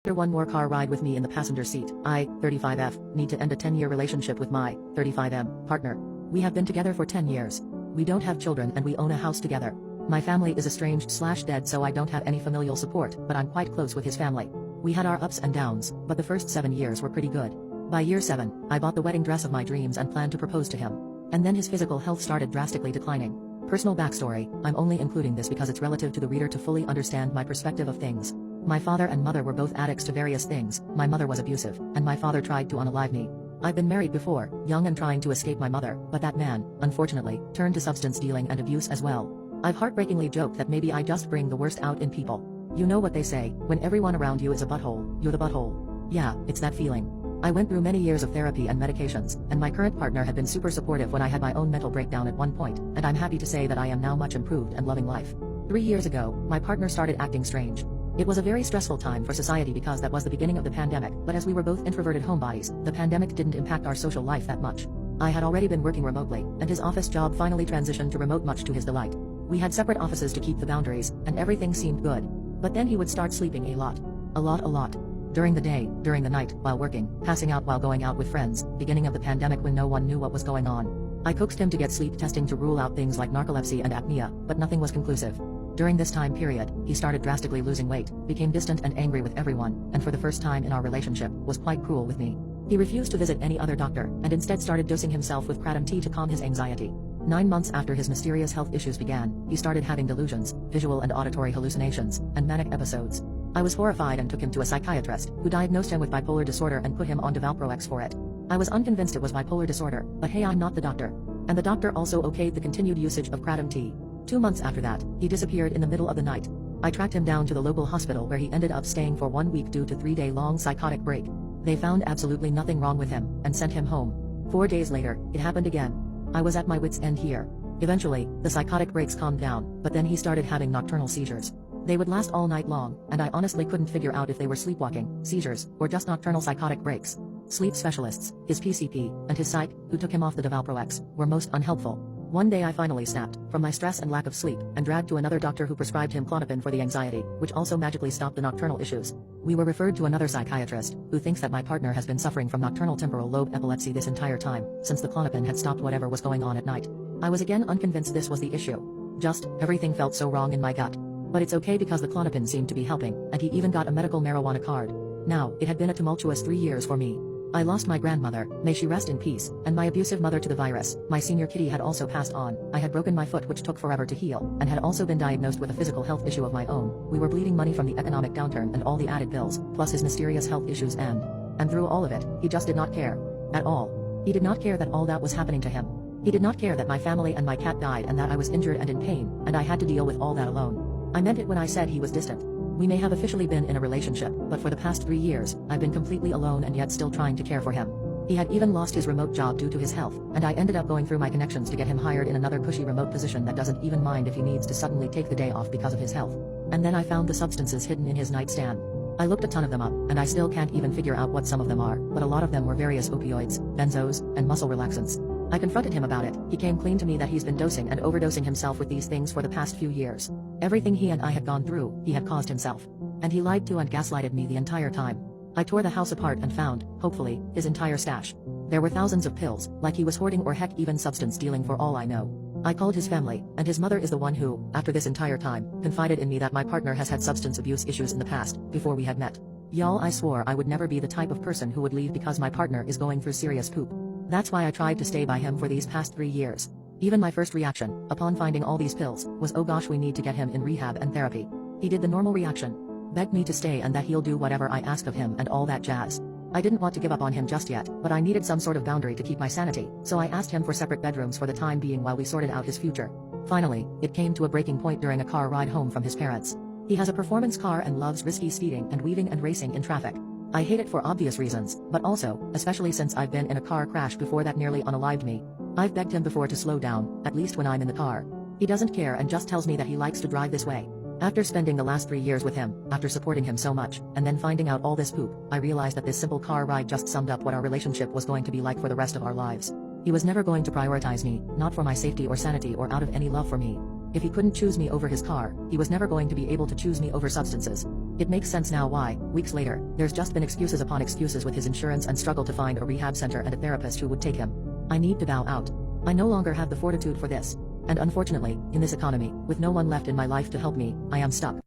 After one more car ride with me in the passenger seat, I, 35F, need to end a 10-year relationship with my 35M partner. We have been together for 10 years. We don't have children and we own a house together. My family is estranged/dead, so I don't have any familial support, but I'm quite close with his family. We had our ups and downs, but the first 7 years were pretty good. By year 7, I bought the wedding dress of my dreams and planned to propose to him. And then his physical health started drastically declining. Personal backstory, I'm only including this because it's relative to the reader to fully understand my perspective of things. My father and mother were both addicts to various things. My mother was abusive, and my father tried to unalive me. I've been married before, young and trying to escape my mother, but that man, unfortunately, turned to substance dealing and abuse as well. I've heartbreakingly joked that maybe I just bring the worst out in people. You know what they say, when everyone around you is a butthole, you're the butthole. Yeah, it's that feeling. I went through many years of therapy and medications, and my current partner had been super supportive when I had my own mental breakdown at one point, and I'm happy to say that I am now much improved and loving life. 3 years ago, my partner started acting strange. It was a very stressful time for society because that was the beginning of the pandemic, but as we were both introverted homebodies, the pandemic didn't impact our social life that much. I had already been working remotely, and his office job finally transitioned to remote, much to his delight. We had separate offices to keep the boundaries, and everything seemed good. But then he would start sleeping a lot. A lot. During the day, during the night, while working, passing out while going out with friends, beginning of the pandemic when no one knew what was going on. I coaxed him to get sleep testing to rule out things like narcolepsy and apnea, but nothing was conclusive. During this time period, he started drastically losing weight, became distant and angry with everyone, and for the first time in our relationship, was quite cruel with me. He refused to visit any other doctor, and instead started dosing himself with kratom tea to calm his anxiety. 9 months after his mysterious health issues began, he started having delusions, visual and auditory hallucinations, and manic episodes. I was horrified and took him to a psychiatrist, who diagnosed him with bipolar disorder and put him on Valproex for it. I was unconvinced it was bipolar disorder, but hey, I'm not the doctor. And the doctor also okayed the continued usage of kratom tea. 2 months after that, he disappeared in the middle of the night. I tracked him down to the local hospital where he ended up staying for 1 week due to 3-day-long psychotic break. They found absolutely nothing wrong with him, and sent him home. 4 days later, it happened again. I was at my wit's end here. Eventually, the psychotic breaks calmed down, but then he started having nocturnal seizures. They would last all night long, and I honestly couldn't figure out if they were sleepwalking, seizures, or just nocturnal psychotic breaks. Sleep specialists, his PCP, and his psych, who took him off the Valproex, were most unhelpful. One day I finally snapped, from my stress and lack of sleep, and dragged to another doctor who prescribed him Klonopin for the anxiety, which also magically stopped the nocturnal issues. We were referred to another psychiatrist, who thinks that my partner has been suffering from nocturnal temporal lobe epilepsy this entire time, since the Klonopin had stopped whatever was going on at night. I was again unconvinced this was the issue. Just, everything felt so wrong in my gut. But it's okay because the Klonopin seemed to be helping, and he even got a medical marijuana card. Now, it had been a tumultuous 3 years for me. I lost my grandmother, may she rest in peace, and my abusive mother to the virus. My senior kitty had also passed on. I had broken my foot, which took forever to heal, and had also been diagnosed with a physical health issue of my own. We were bleeding money from the economic downturn and all the added bills, plus his mysterious health issues, and through all of it, he just did not care. At all. He did not care that all that was happening to him. He did not care that my family and my cat died and that I was injured and in pain, and I had to deal with all that alone. I meant it when I said he was distant. We may have officially been in a relationship, but for the past 3 years, I've been completely alone and yet still trying to care for him. He had even lost his remote job due to his health, and I ended up going through my connections to get him hired in another cushy remote position that doesn't even mind if he needs to suddenly take the day off because of his health. And then I found the substances hidden in his nightstand. I looked a ton of them up, and I still can't even figure out what some of them are, but a lot of them were various opioids, benzos, and muscle relaxants. I confronted him about it. He came clean to me that he's been dosing and overdosing himself with these things for the past few years. Everything he and I had gone through, he had caused himself. And he lied to and gaslighted me the entire time. I tore the house apart and found, hopefully, his entire stash. There were thousands of pills, like he was hoarding or heck even substance dealing for all I know. I called his family, and his mother is the one who, after this entire time, confided in me that my partner has had substance abuse issues in the past, before we had met. Y'all, I swore I would never be the type of person who would leave because my partner is going through serious poop. That's why I tried to stay by him for these past 3 years. Even my first reaction, upon finding all these pills, was oh gosh, we need to get him in rehab and therapy. He did the normal reaction. Begged me to stay and that he'll do whatever I ask of him and all that jazz. I didn't want to give up on him just yet, but I needed some sort of boundary to keep my sanity, so I asked him for separate bedrooms for the time being while we sorted out his future. Finally, it came to a breaking point during a car ride home from his parents. He has a performance car and loves risky speeding and weaving and racing in traffic. I hate it for obvious reasons, but also, especially since I've been in a car crash before that nearly unalived me. I've begged him before to slow down, at least when I'm in the car. He doesn't care and just tells me that he likes to drive this way. After spending the last 3 years with him, after supporting him so much, and then finding out all this poop, I realized that this simple car ride just summed up what our relationship was going to be like for the rest of our lives. He was never going to prioritize me, not for my safety or sanity or out of any love for me. If he couldn't choose me over his car, he was never going to be able to choose me over substances. It makes sense now why, weeks later, there's just been excuses upon excuses with his insurance and struggle to find a rehab center and a therapist who would take him. I need to bow out. I no longer have the fortitude for this. And unfortunately, in this economy, with no one left in my life to help me, I am stuck.